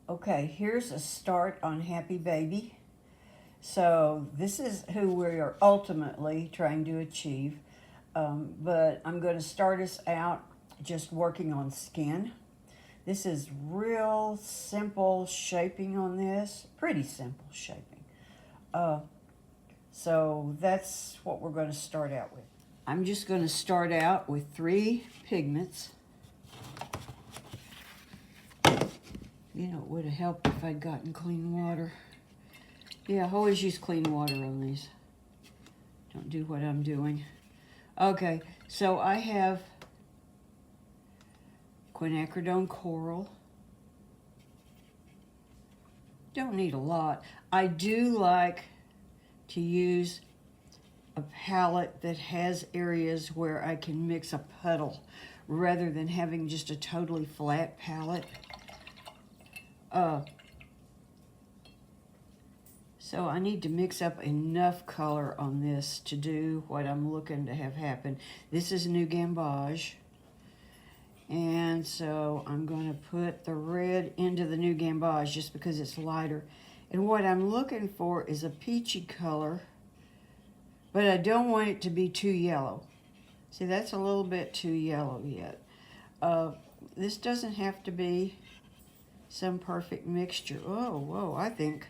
Okay, here's a start on Happy Baby. So this is who we are ultimately trying to achieve. But I'm going to start us out just working on skin. This is real simple shaping on this, pretty simple shaping. Uh, so that's what we're going to start out with. I'm just going to start out with 3 pigments. You know, it would have helped if I'd gotten clean water. Yeah, I always use clean water on these. Don't do what I'm doing. Okay, so I have quinacridone coral. Don't need a lot. I do like to use a palette that has areas where I can mix a puddle rather than having just a totally flat palette. So I need to mix up enough color on this to do what I'm looking to have happen. This is New Gamboge. And so I'm going to put the red into the New Gamboge just because it's lighter. And what I'm looking for is a peachy color, but I don't want it to be too yellow. See, that's a little bit too yellow yet. This doesn't have to be some perfect mixture. Oh, whoa, I think...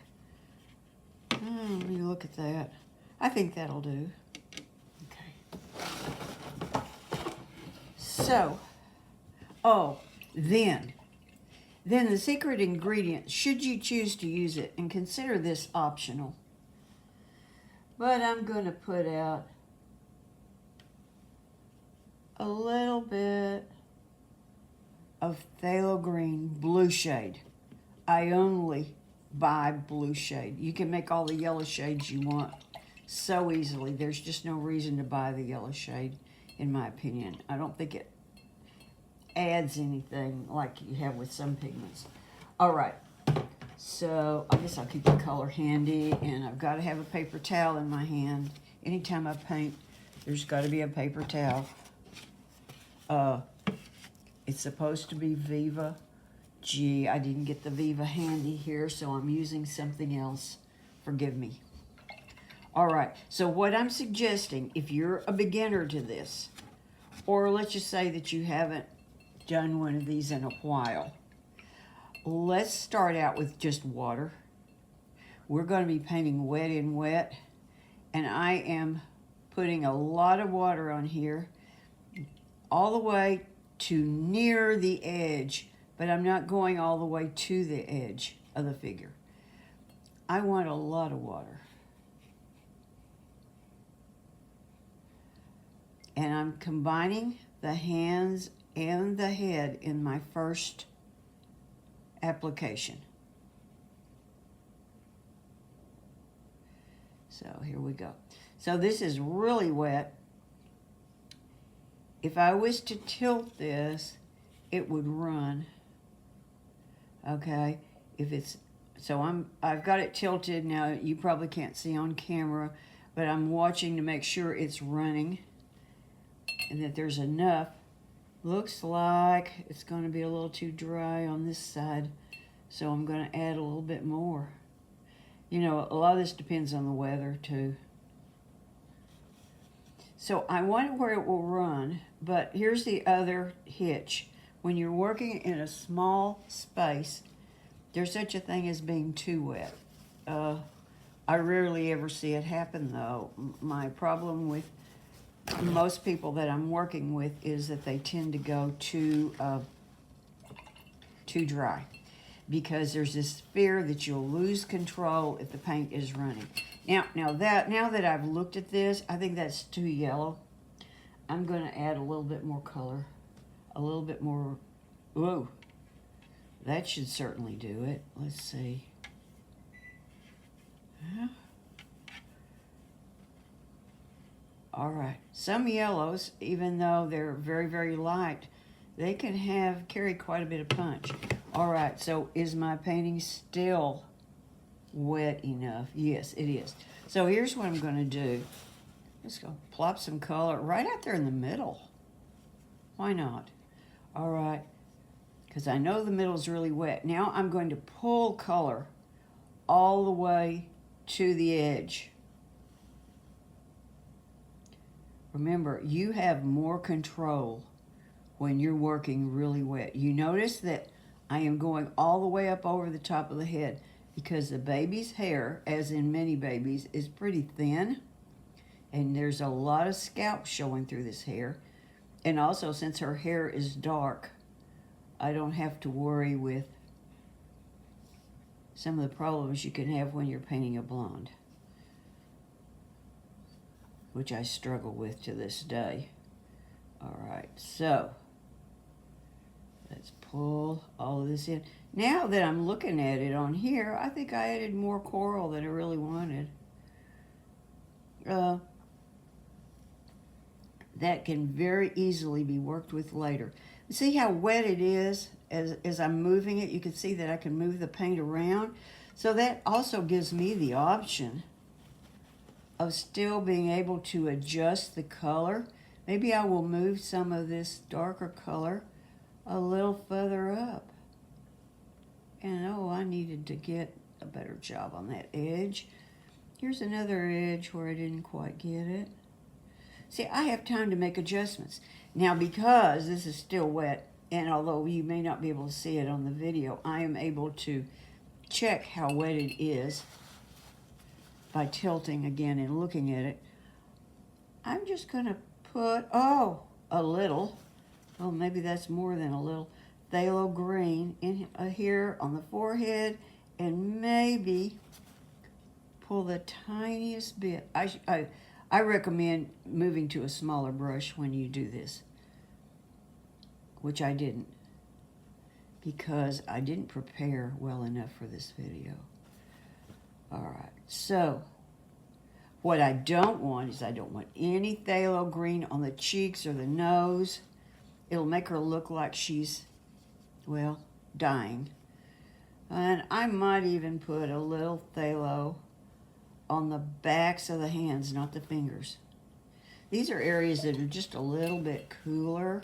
let me look at that. I think that'll do. Okay. So, then the secret ingredient, should you choose to use it, and consider this optional. But I'm going to put out a little bit of phthalo green blue shade. I only buy blue shade. You can make all the yellow shades you want so easily. There's just no reason to buy the yellow shade, in my opinion. I don't think it adds anything like you have with some pigments. All right, so I guess I'll keep the color handy, and I've got to have a paper towel in my hand. Anytime I paint, there's got to be a paper towel. It's supposed to be Viva. Gee, I didn't get the Viva handy here, so I'm using something else. Forgive me. All right, so what I'm suggesting, if you're a beginner to this, or let's just say that you haven't done one of these in a while, let's start out with just water. We're going to be painting wet in wet, and I am putting a lot of water on here, all the way to near the edge, but I'm not going all the way to the edge of the figure. I want a lot of water. And I'm combining the hands and the head in my first application. So here we go. So this is really wet. If I was to tilt this, it would run. Okay, if it's, so I've got it tilted now. You probably can't see on camera, but I'm watching to make sure it's running and that there's enough. Looks like it's going to be a little too dry on this side, so I'm going to add a little bit more. You know, a lot of this depends on the weather too. So I want it where it will run, but here's the other hitch. When you're working in a small space, there's such a thing as being too wet. I rarely ever see it happen, though. My problem with most people that I'm working with is that they tend to go too dry, because there's this fear that you'll lose control if the paint is running. Now that I've looked at this, I think that's too yellow. I'm going to add a little bit more color, a little bit more. Whoa, that should certainly do it. Let's see. All right, some yellows, even though they're very, very light, they can carry quite a bit of punch. All right, so is my painting still wet enough? Yes, it is. So here's what I'm going to do. Let's go plop some color right out there in the middle. Why not? All right, because I know the middle is really wet. Now I'm going to pull color all the way to the edge. Remember, you have more control when you're working really wet. You notice that I am going all the way up over the top of the head because the baby's hair, as in many babies, is pretty thin. And there's a lot of scalp showing through this hair. And also, since her hair is dark, I don't have to worry with some of the problems you can have when you're painting a blonde, which I struggle with to this day. All right, so let's pull all of this in. Now that I'm looking at it on here, I think I added more coral than I really wanted. That can very easily be worked with later. See how wet it is? As I'm moving it, you can see that I can move the paint around. So that also gives me the option of still being able to adjust the color. Maybe I will move some of this darker color a little further up. And oh, I needed to get a better job on that edge. Here's another edge where I didn't quite get it. See, I have time to make adjustments. Now, because this is still wet, and although you may not be able to see it on the video, I am able to check how wet it is by tilting again and looking at it. I'm just going to put, a little, maybe that's more than a little, phthalo green in here on the forehead, and maybe pull the tiniest bit. I recommend moving to a smaller brush when you do this, which I didn't, because I didn't prepare well enough for this video. All right, so what I don't want is I don't want any phthalo green on the cheeks or the nose. It'll make her look like she's, well, dying. And I might even put a little phthalo on the backs of the hands, not the fingers. These are areas that are just a little bit cooler.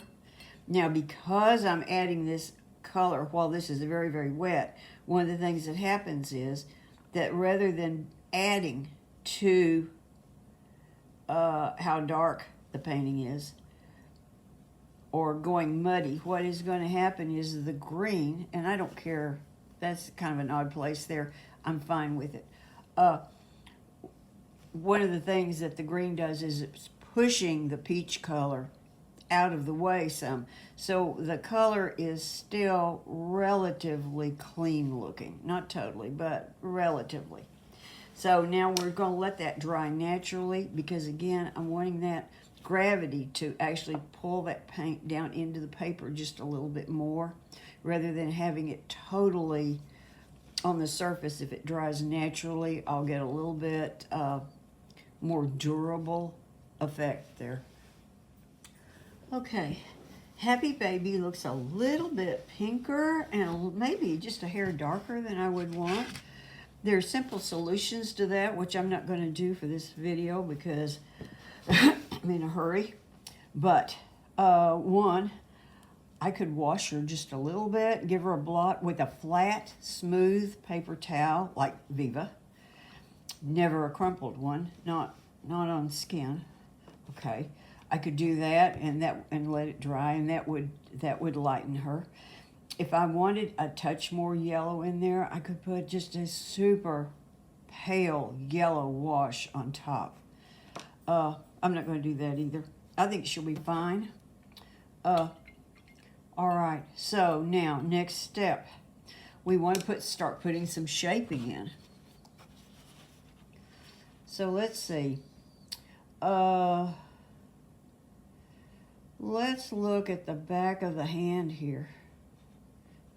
Now, because I'm adding this color while this is very, very wet, one of the things that happens is that rather than adding to how dark the painting is or going muddy, what is going to happen is the green, and I don't care, that's kind of an odd place there, I'm fine with it. One of the things that the green does is it's pushing the peach color out of the way some. So the color is still relatively clean looking. Not totally, but relatively. So now we're going to let that dry naturally because, again, I'm wanting that gravity to actually pull that paint down into the paper just a little bit more rather than having it totally on the surface. If it dries naturally, I'll get a little bit more durable effect there. Okay, Happy Baby looks a little bit pinker and maybe just a hair darker than I would want. There are simple solutions to that, which I'm not going to do for this video because I'm in a hurry. But one, I could wash her just a little bit, give her a blot with a flat, smooth paper towel like Viva. Never a crumpled one, not on skin. Okay, I could do that and let it dry, and that would lighten her. If I wanted a touch more yellow in there, I could put just a super pale yellow wash on top. I'm not going to do that either. I think she'll be fine. All right, so now next step, we want to start putting some shaping in. So let's see. Let's look at the back of the hand here.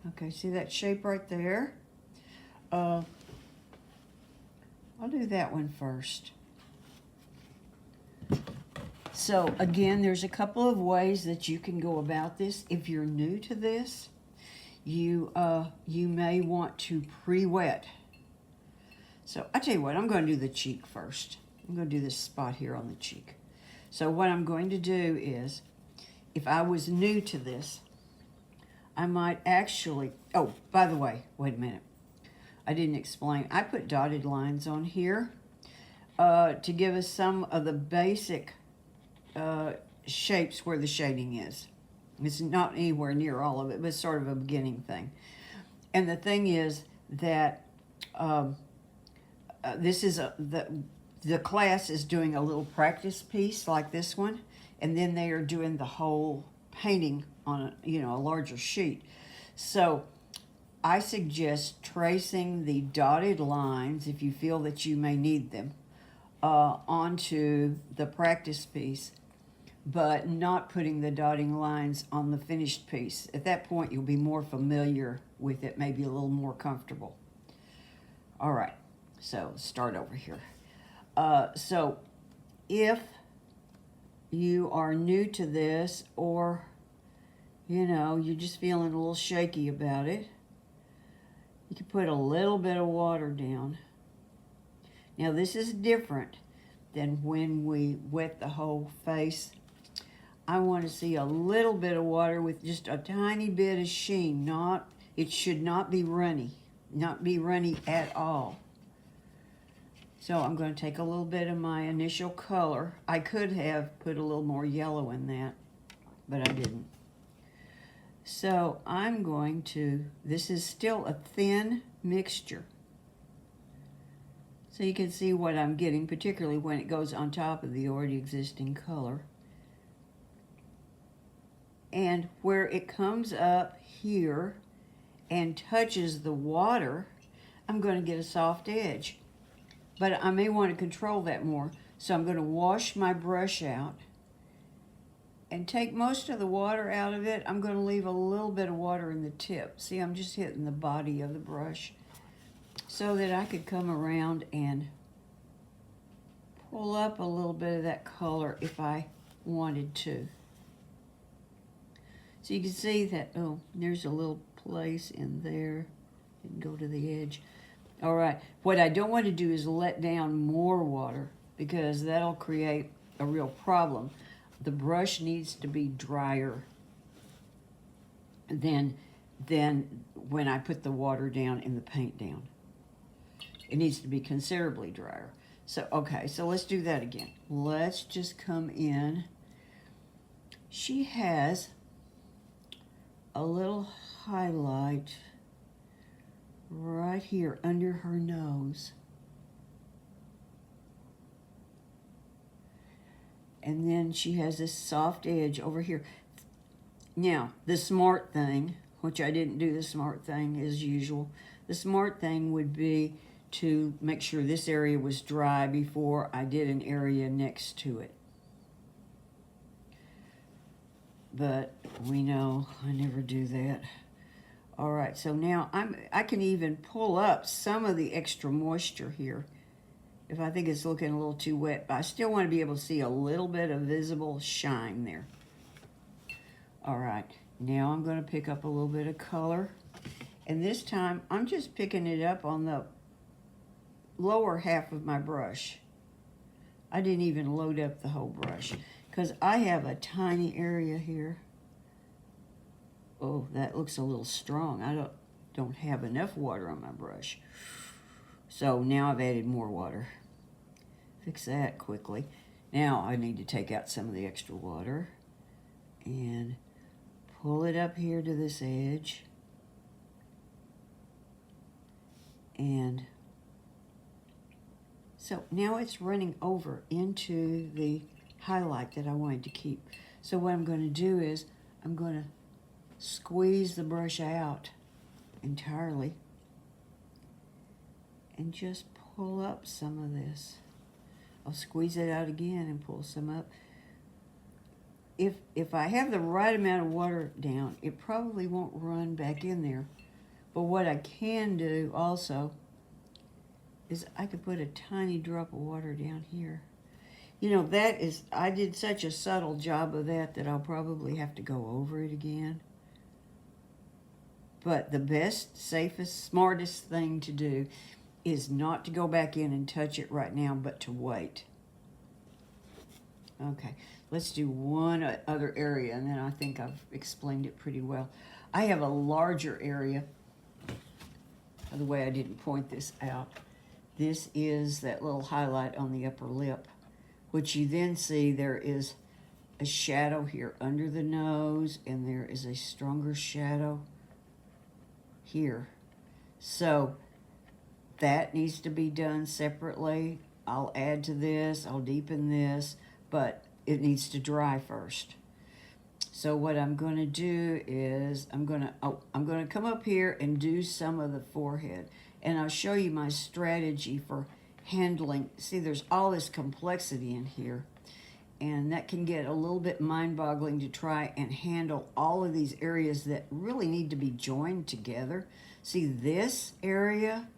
Okay, see that shape right there? I'll do that one first. So again, there's a couple of ways that you can go about this. If you're new to this, you may want to pre-wet. So I tell you what, I'm going to do the cheek first. I'm going to do this spot here on the cheek. So what I'm going to do is, if I was new to this, I might actually, oh, by the way, wait a minute. I didn't explain. I put dotted lines on here to give us some of the basic shapes where the shading is. It's not anywhere near all of it, but it's sort of a beginning thing. And the thing is that this is the class is doing a little practice piece like this one, and then they are doing the whole painting on a larger sheet. So I suggest tracing the dotted lines, if you feel that you may need them, onto the practice piece, but not putting the dotting lines on the finished piece. At that point, you'll be more familiar with it, maybe a little more comfortable. All right, so start over here. So if you are new to this, or you're just feeling a little shaky about it, you can put a little bit of water down. Now this is different than when we wet the whole face. I want to see a little bit of water with just a tiny bit of sheen. It should not be runny, not be runny at all. So I'm going to take a little bit of my initial color. I could have put a little more yellow in that, but I didn't. So I'm going to, this is still a thin mixture. So you can see what I'm getting, particularly when it goes on top of the already existing color. And where it comes up here and touches the water, I'm going to get a soft edge. But I may want to control that more. So I'm going to wash my brush out and take most of the water out of it. I'm going to leave a little bit of water in the tip. See, I'm just hitting the body of the brush so that I could come around and pull up a little bit of that color if I wanted to. So you can see that, oh, there's a little place in there. Didn't go to the edge. All right, what I don't want to do is let down more water, because that'll create a real problem. The brush needs to be drier than when I put the water down and the paint down. It needs to be considerably drier. So, okay, so let's do that again. Let's just come in. She has a little highlight right here under her nose. And then she has this soft edge over here. Now, the smart thing, which I didn't do the smart thing as usual, the smart thing would be to make sure this area was dry before I did an area next to it. But we know I never do that. All right, so now I can even pull up some of the extra moisture here if I think it's looking a little too wet, but I still want to be able to see a little bit of visible shine there. All right, now I'm going to pick up a little bit of color, and this time I'm just picking it up on the lower half of my brush. I didn't even load up the whole brush because I have a tiny area here. Oh, that looks a little strong. I don't have enough water on my brush. So now I've added more water. Fix that quickly. Now I need to take out some of the extra water and pull it up here to this edge. And so now it's running over into the highlight that I wanted to keep. So what I'm going to do is I'm going to squeeze the brush out entirely and just pull up some of this. I'll squeeze it out again and pull some up. If I have the right amount of water down, it probably won't run back in there. But what I can do also is I could put a tiny drop of water down here. You know, I did such a subtle job of that I'll probably have to go over it again. But the best, safest, smartest thing to do is not to go back in and touch it right now, but to wait. Okay, let's do one other area, and then I think I've explained it pretty well. I have a larger area. By the way, I didn't point this out. This is that little highlight on the upper lip, which you then see there is a shadow here under the nose, and there is a stronger shadow here. So that needs to be done separately. I'll add to this, I'll deepen this, but it needs to dry first. So what I'm going to do is I'm going to come up here and do some of the forehead, and I'll show you my strategy for handling. See, there's all this complexity in here, and that can get a little bit mind-boggling to try and handle all of these areas that really need to be joined together. See, this area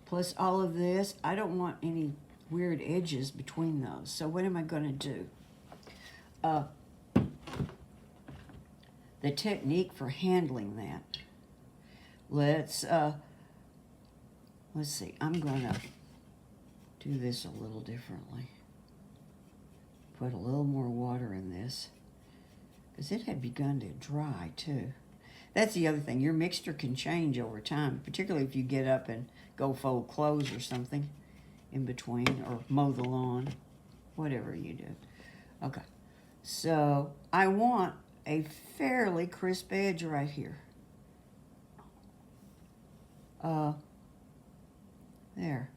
plus all of this, I don't want any weird edges between those. So what am I going to do? The technique for handling that. Let's see. I'm going to do this a little differently. Put a little more water in this, because it had begun to dry too. That's the other thing. Your mixture can change over time, particularly if you get up and go fold clothes or something in between, or mow the lawn, whatever you do. Okay, so I want a fairly crisp edge right here. There.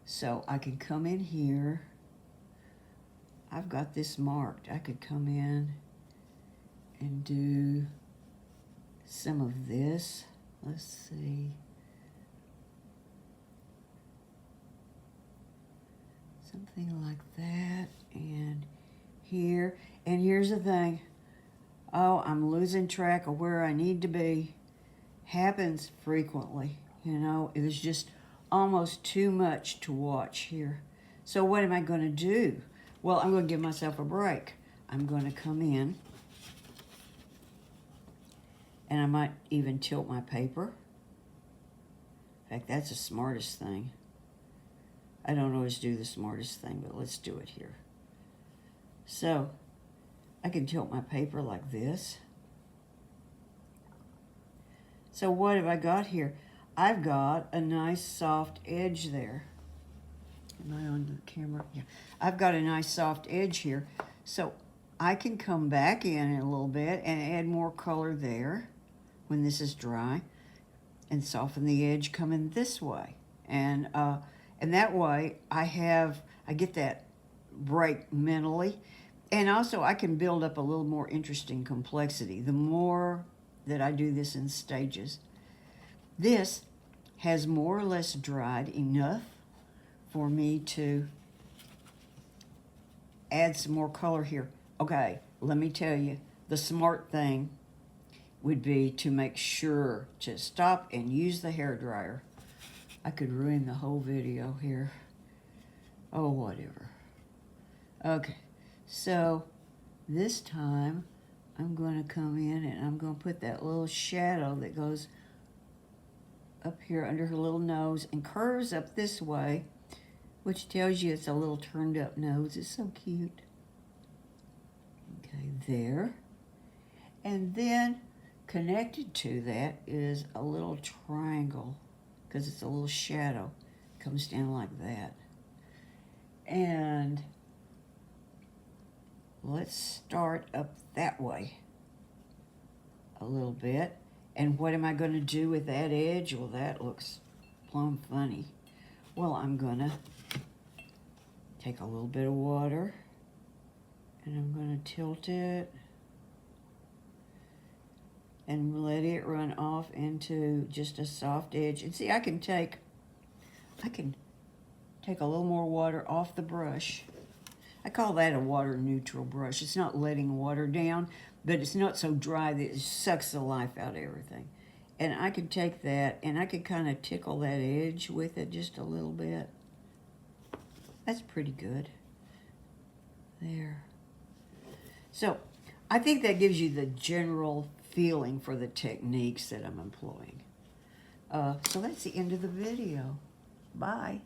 So I could come in here. I've got this marked. I could come in and do some of this. Let's see. Something like that. And here. And here's the thing. Oh, I'm losing track of where I need to be. Happens frequently. You know, it was just almost too much to watch here. So what am I going to do? Well, I'm going to give myself a break. I'm going to come in, and I might even tilt my paper. In fact, that's the smartest thing. I don't always do the smartest thing, but let's do it here. So I can tilt my paper like this. So what have I got here? I've got a nice soft edge there. Am I on the camera? Yeah. I've got a nice soft edge here. So I can come back in a little bit and add more color there when this is dry, and soften the edge coming this way. And that way I get that break mentally. And also, I can build up a little more interesting complexity the more that I do this in stages. This has more or less dried enough for me to add some more color here. Okay, let me tell you, the smart thing would be to make sure to stop and use the hairdryer. I could ruin the whole video here. Oh, whatever. Okay. So this time I'm going to come in and I'm going to put that little shadow that goes up here under her little nose and curves up this way, which tells you it's a little turned up nose. It's so cute. Okay, there. And then connected to that is a little triangle, because it's a little shadow. It comes down like that. And let's start up that way a little bit. And what am I going to do with that edge? Well, that looks plumb funny. Well, I'm going to take a little bit of water, and I'm going to tilt it and let it run off into just a soft edge. And see, I can take a little more water off the brush. I call that a water neutral brush. It's not letting water down, but it's not so dry that it sucks the life out of everything. And I could take that and I could kind of tickle that edge with it just a little bit. That's pretty good. There. So I think that gives you the general feeling for the techniques that I'm employing. So that's the end of the video. Bye.